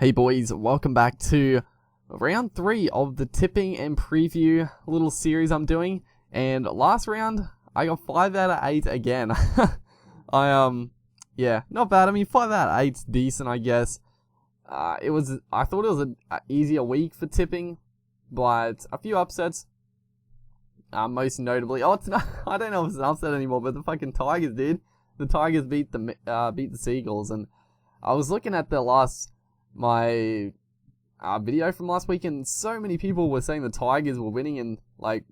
Hey boys, welcome back to round 3 of the tipping and preview little series I'm doing. And last round, I got 5 out of 8 again. Yeah, not bad. I mean, 5 out of 8's decent, I guess. I thought it was an easier week for tipping, but a few upsets. Most notably, it's not, I don't know if it's an upset anymore, but the fucking Tigers did. The Tigers beat the Seagulls, and I was looking at my video from last week, and so many people were saying the Tigers were winning, and like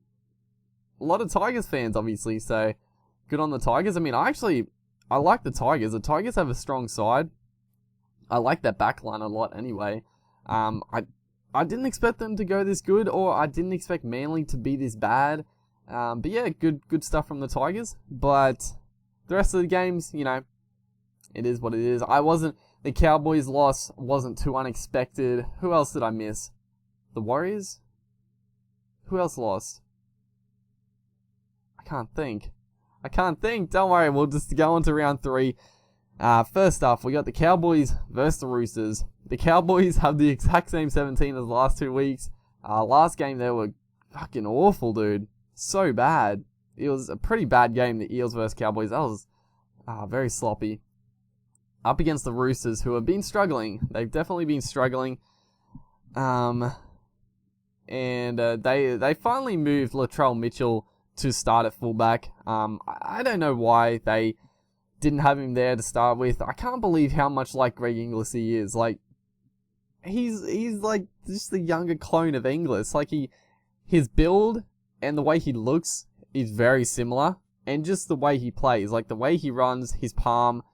a lot of Tigers fans, obviously. So good on the Tigers. I mean, I like the Tigers. The Tigers have a strong side. I like that backline a lot. Anyway, I didn't expect them to go this good, or I didn't expect Manly to be this bad. But yeah, good stuff from the Tigers. But the rest of the games, it is what it is. The Cowboys loss wasn't too unexpected. Who else did I miss? The Warriors? Who else lost? I can't think. Don't worry, we'll just go on to round 3. First off, we got the Cowboys versus the Roosters. The Cowboys have the exact same 17 as the last 2 weeks. Last game, they were fucking awful, dude. So bad. It was a pretty bad game, the Eels versus Cowboys. That was very sloppy. Up against the Roosters, who have been struggling. They've definitely been struggling. And they finally moved Latrell Mitchell to start at fullback. I don't know why they didn't have him there to start with. I can't believe how much like Greg Inglis he is. Like, he's like just the younger clone of Inglis. Like, his build and the way he looks is very similar. And just the way he plays, like the way he runs, his palm,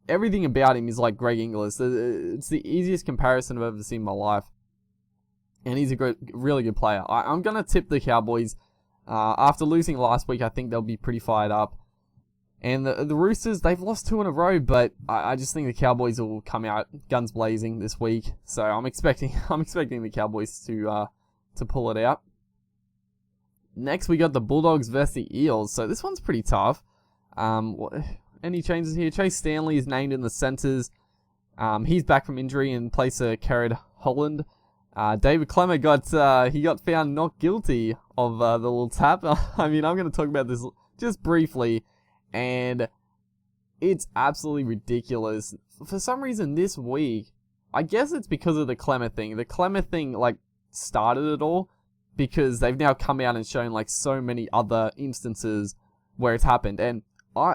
everything about him is like Greg Inglis. It's the easiest comparison I've ever seen in my life. And he's a really good player. I'm going to tip the Cowboys. After losing last week, I think they'll be pretty fired up. And the Roosters, they've lost 2 in a row, but I just think the Cowboys will come out guns blazing this week. So I'm expecting the Cowboys to pull it out. Next, we got the Bulldogs versus the Eels. So this one's pretty tough. Any changes here? Chase Stanley is named in the centres. He's back from injury in place of Kerrod Holland. David Clemmer got found not guilty of the little tap. I mean, I'm going to talk about this just briefly, and it's absolutely ridiculous. For some reason this week, I guess it's because of the Clemmer thing. The Clemmer thing started it all, because they've now come out and shown so many other instances where it's happened, and I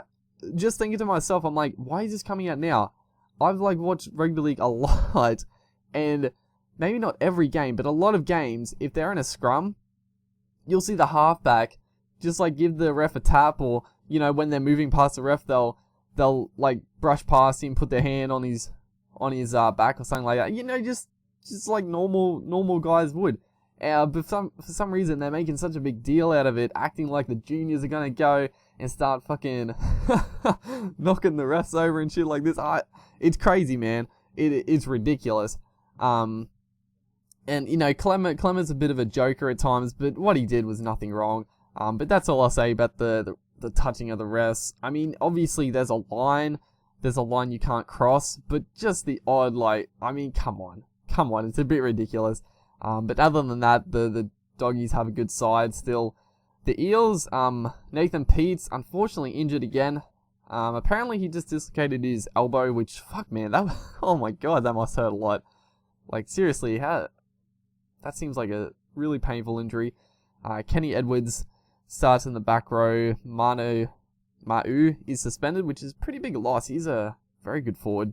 just thinking to myself, I'm like, why is this coming out now? I've watched rugby league a lot, and maybe not every game, but a lot of games, if they're in a scrum, you'll see the halfback just give the ref a tap, or when they're moving past the ref, they'll brush past him, put their hand on his back or something like that. Just like normal guys would. But for some reason, they're making such a big deal out of it, acting like the juniors are gonna go and start fucking knocking the refs over and shit like this. It's crazy, man. It's ridiculous. And Clemmer's a bit of a joker at times, but what he did was nothing wrong. But that's all I'll say about the touching of the refs. I mean, obviously there's a line you can't cross, but just the odd come on, it's a bit ridiculous. But other than that, the doggies have a good side still. The Eels, Nathan Peets, unfortunately injured again. Apparently he just dislocated his elbow, which, fuck man, oh my god, that must hurt a lot. Seriously, that seems like a really painful injury. Kenny Edwards starts in the back row. Ma'u is suspended, which is a pretty big loss. He's a very good forward.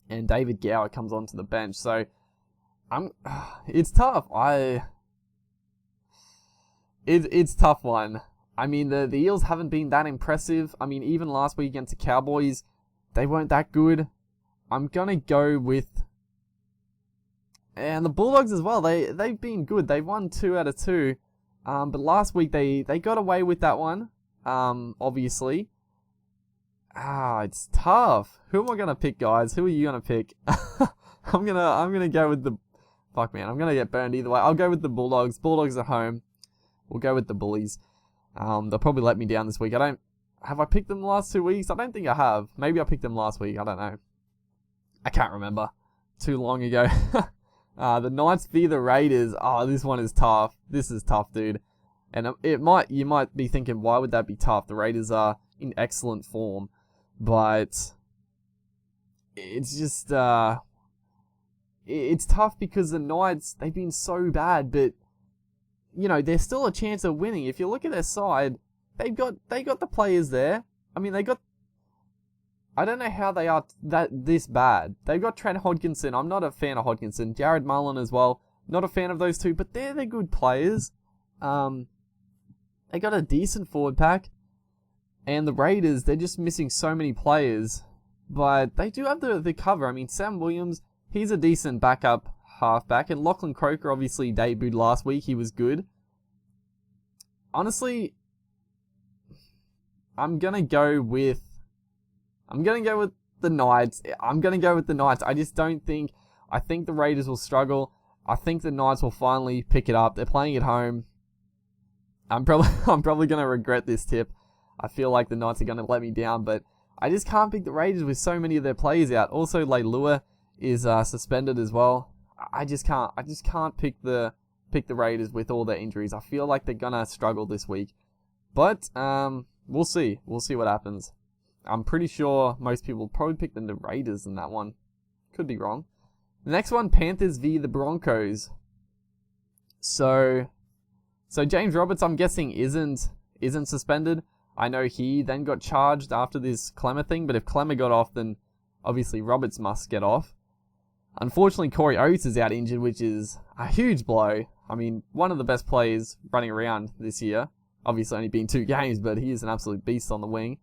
And David Gower comes onto the bench, so it's tough. It's tough one. I mean, the Eels haven't been that impressive. I mean, even last week against the Cowboys, they weren't that good. I'm gonna go with, and the Bulldogs as well. They've been good. They won 2 out of 2. But last week they got away with that one. Obviously. It's tough. Who am I gonna pick, guys? Who are you gonna pick? I'm gonna go with the. Fuck man, I'm gonna get burned either way. I'll go with the Bulldogs. Bulldogs at home. We'll go with the Bullies. They'll probably let me down this week. Have I picked them the last 2 weeks? I don't think I have. Maybe I picked them last week. I don't know. I can't remember. too long ago. The Knights v the Raiders. Oh, this one is tough. This is tough, dude. And you might be thinking, why would that be tough? The Raiders are in excellent form, but it's just it's tough because the Knights, they've been so bad, but you know, there's still a chance of winning. If you look at their side, they got the players there. I mean, I don't know how they are this bad. They've got Trent Hodgkinson. I'm not a fan of Hodgkinson. Jared Mullen as well. Not a fan of those two, but they're good players. They got a decent forward pack. And the Raiders, they're just missing so many players. But they do have the cover. I mean, Sam Williams, he's a decent backup halfback. And Lachlan Croker obviously debuted last week. He was good. Honestly, I'm going to go with the Knights. I just don't think... I think the Raiders will struggle. I think the Knights will finally pick it up. They're playing at home. I'm probably going to regret this tip. I feel like the Knights are going to let me down, but I just can't pick the Raiders with so many of their players out. Also, Leilua is suspended as well. I just can't pick the Raiders with all their injuries. I feel like they're going to struggle this week. But we'll see. We'll see what happens. I'm pretty sure most people probably pick the Raiders in that one. Could be wrong. The next one, Panthers v the Broncos. So James Roberts, I'm guessing, isn't suspended. I know he then got charged after this Clemmer thing, but if Clemmer got off, then obviously Roberts must get off. Unfortunately, Corey Oates is out injured, which is a huge blow. I mean, one of the best players running around this year. Obviously only been 2 games, but he is an absolute beast on the wing.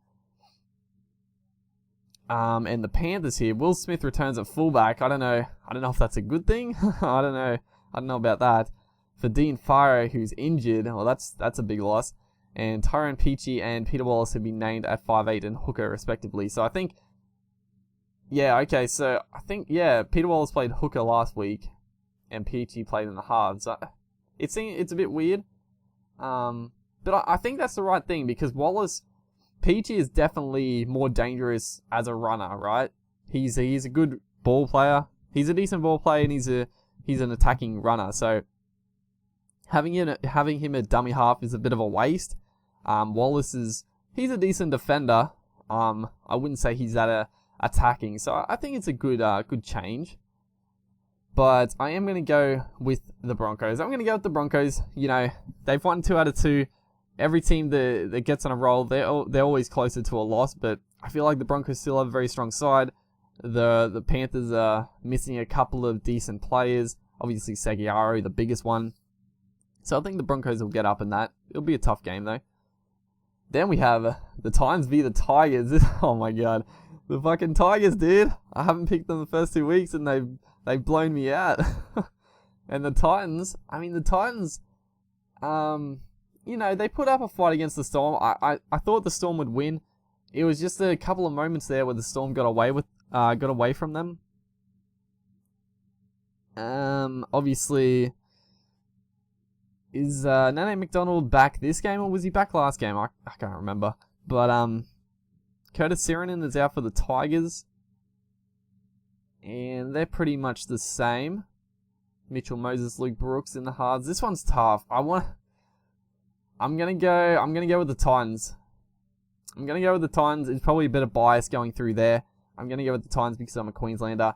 And the Panthers here, Will Smith returns at fullback. I don't know if that's a good thing. I don't know about that. For Dean Farrow, who's injured, well, that's a big loss. And Tyrone Peachy and Peter Wallace have been named at 5'8" and hooker respectively. So I think, Peter Wallace played hooker last week, and Peachy played in the halves. So it's a bit weird, but I think that's the right thing because Peachy is definitely more dangerous as a runner, right? He's a good ball player. He's a decent ball player, and he's an attacking runner. So having him a dummy half is a bit of a waste. Wallace he's a decent defender. I wouldn't say he's that attacking. So I think it's a good change. But I am going to go with the Broncos. I'm going to go with the Broncos. You know, they've won 2 out of 2. Every team that gets on a roll, they're always closer to a loss, but I feel like the Broncos still have a very strong side. The Panthers are missing a couple of decent players. Obviously, Seguiaro, the biggest one. So I think the Broncos will get up in that. It'll be a tough game, though. Then we have the Titans v the Tigers. Oh my god. The fucking Tigers, dude. I haven't picked them the first 2 weeks, and they've blown me out. And the Titans, you know, they put up a fight against the Storm. I thought the Storm would win. It was just a couple of moments there where the Storm got away from them. Obviously, is Nene McDonald back this game, or was he back last game? I can't remember. But Curtis Sirenen is out for the Tigers, and they're pretty much the same. Mitchell Moses, Luke Brooks in the halves. This one's tough. I'm gonna go with the Titans. It's probably a bit of bias going through there. I'm gonna go with the Titans because I'm a Queenslander.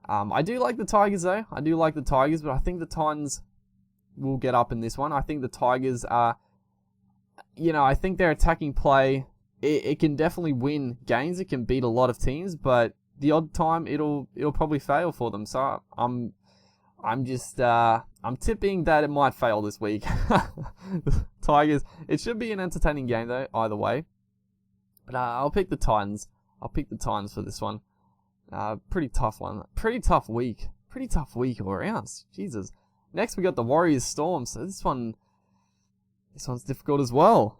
I do like the Tigers though. But I think the Titans will get up in this one. I think the Tigers are, I think their attacking play, it can definitely win games. It can beat a lot of teams, but the odd time it'll probably fail for them. So I'm tipping that it might fail this week. Tigers. It should be an entertaining game though, either way. But I'll pick the Titans. I'll pick the Titans for this one. Pretty tough one. Pretty tough week all around. Jesus. Next we got the Warriors Storm. So this one's difficult as well.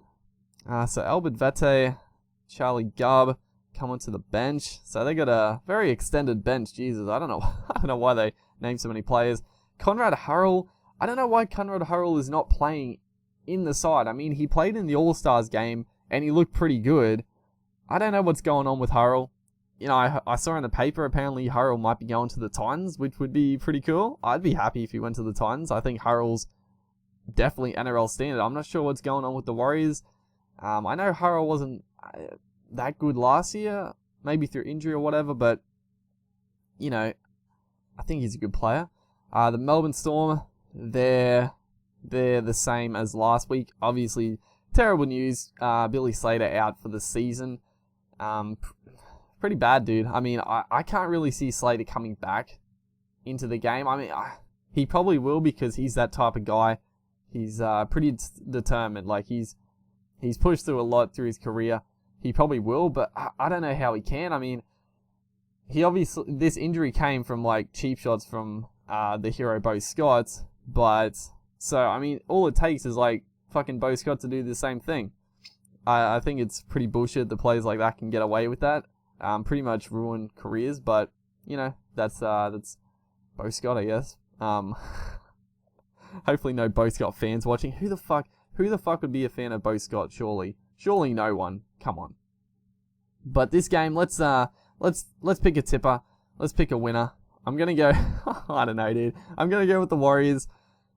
So Albert Vete, Charlie Gubb coming to the bench. So they got a very extended bench. Jesus, I don't know why they named so many players. Conrad Hurrell. I don't know why Conrad Hurrell is not playing in the side. I mean, he played in the All-Stars game and he looked pretty good. I don't know what's going on with Hurrell. you know, I saw in the paper apparently Hurrell might be going to the Titans, which would be pretty cool. I'd be happy if he went to the Titans. I think Hurrell's definitely NRL standard. I'm not sure what's going on with the Warriors. I know Hurrell wasn't that good last year, maybe through injury or whatever, but, you know, I think he's a good player. The Melbourne Storm, they're the same as last week. Obviously, terrible news. Billy Slater out for the season. Pretty bad, dude. I mean, I can't really see Slater coming back into the game. I mean, he probably will because he's that type of guy. He's pretty determined. Like, he's pushed through a lot through his career. He probably will, but I don't know how he can. I mean, he obviously, this injury came from, like, cheap shots from the hero Bo Scott, but, so, I mean, all it takes is, like, fucking Bo Scott to do the same thing. I think it's pretty bullshit that players like that can get away with that. Pretty much ruin careers, but, you know, that's Bo Scott, I guess. Hopefully no Bo Scott fans watching. Who the fuck would be a fan of Bo Scott, surely? Surely no one. Come on. But this game, let's pick a tipper. Let's pick a winner. I'm gonna go, I don't know, dude. I'm gonna go with the Warriors.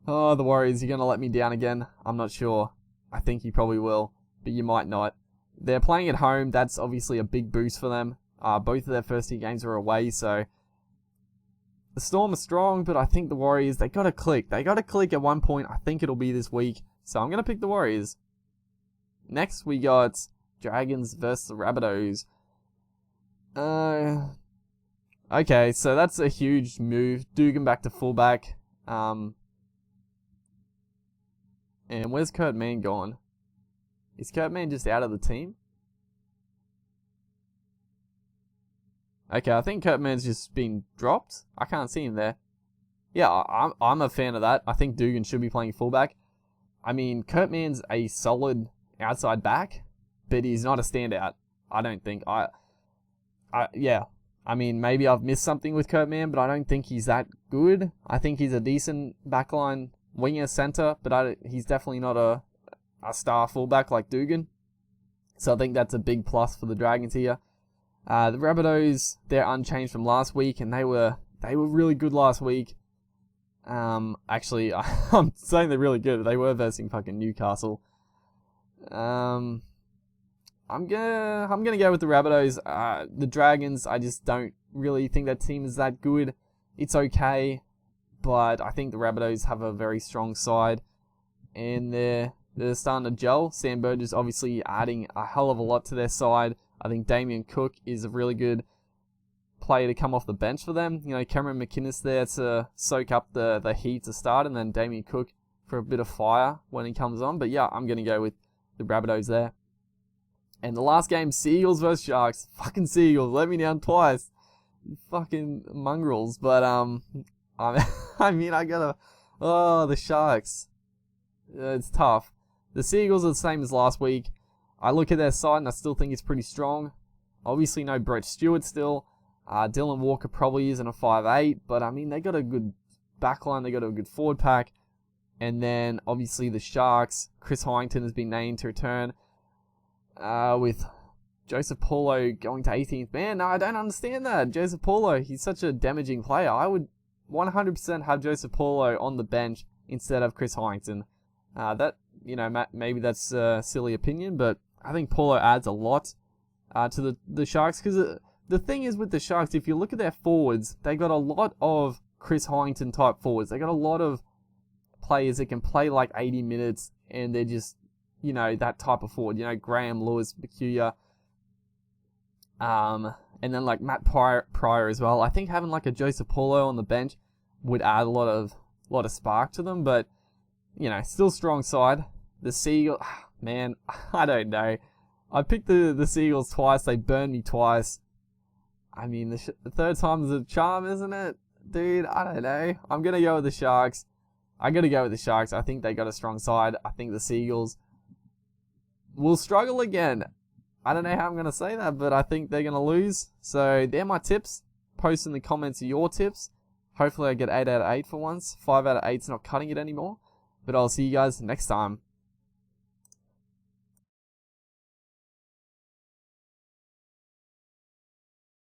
Oh, the Warriors, you're gonna let me down again? I'm not sure. I think you probably will, but you might not. They're playing at home. That's obviously a big boost for them. Both of their first 2 games were away, so the Storm are strong, but I think the Warriors, they got to click. They got to click at one point. I think it'll be this week, so I'm going to pick the Warriors. Next, we got Dragons versus the Rabbitohs. Okay, so that's a huge move. Dugan back to fullback. And where's Kurt Mann gone? Is Kurt Mann just out of the team? Okay, I think Kurt Mann's just been dropped. I can't see him there. Yeah, I'm a fan of that. I think Dugan should be playing fullback. I mean, Kurt Mann's a solid outside back, but he's not a standout. I don't think. Yeah. I mean, maybe I've missed something with Kurt Mann, but I don't think he's that good. I think he's a decent backline winger center, but he's definitely not a star fullback like Dugan. So I think that's a big plus for the Dragons here. The Rabbitohs, they're unchanged from last week, and they were really good last week. Actually, I'm saying they're really good, but they were versing fucking Newcastle. I'm gonna go with the Rabbitohs. The Dragons, I just don't really think that team is that good. It's okay, but I think the Rabbitohs have a very strong side, and they're starting to gel. Sam Burgess obviously adding a hell of a lot to their side. I think Damien Cook is a really good player to come off the bench for them. You know, Cameron McInnes there to soak up the heat to start, and then Damien Cook for a bit of fire when he comes on. But yeah, I'm going to go with the Rabbitohs there. And the last game, Seagulls versus Sharks. Fucking Seagulls, let me down twice. Fucking mongrels. But, I mean, I gotta... Oh, the Sharks. It's tough. The Seagulls are the same as last week. I look at their side and I still think it's pretty strong. Obviously no Brett Stewart still. Dylan Walker probably isn't a 5'8", but I mean, they got a good backline, they got a good forward pack. And then obviously the Sharks, Chris Hyington has been named to return. With Joseph Paulo going to 18th man. No, I don't understand that. Joseph Paulo, he's such a damaging player. I would 100% have Joseph Paulo on the bench instead of Chris Hyington. That, you know, maybe that's a silly opinion, but I think Paulo adds a lot to the Sharks, because the thing is with the Sharks, if you look at their forwards, they got a lot of Chris Hyington type forwards. They got a lot of players that can play like 80 minutes, and they're just, you know, that type of forward. You know, Graham, Lewis, Peculiar, and then like Matt Pryor as well. I think having like a Joseph Paulo on the bench would add a lot of spark to them, but you know, still strong side. The Seagulls, man, I don't know. I picked the Seagulls twice. They burned me twice. I mean, the third time's a charm, isn't it? Dude, I don't know. I'm going to go with the Sharks. I got to go with the Sharks. I think they got a strong side. I think the Seagulls will struggle again. I don't know how I'm going to say that, but I think they're going to lose. So, they're my tips. Post in the comments your tips. Hopefully I get 8 out of 8 for once. 5 out of 8's not cutting it anymore. But I'll see you guys next time.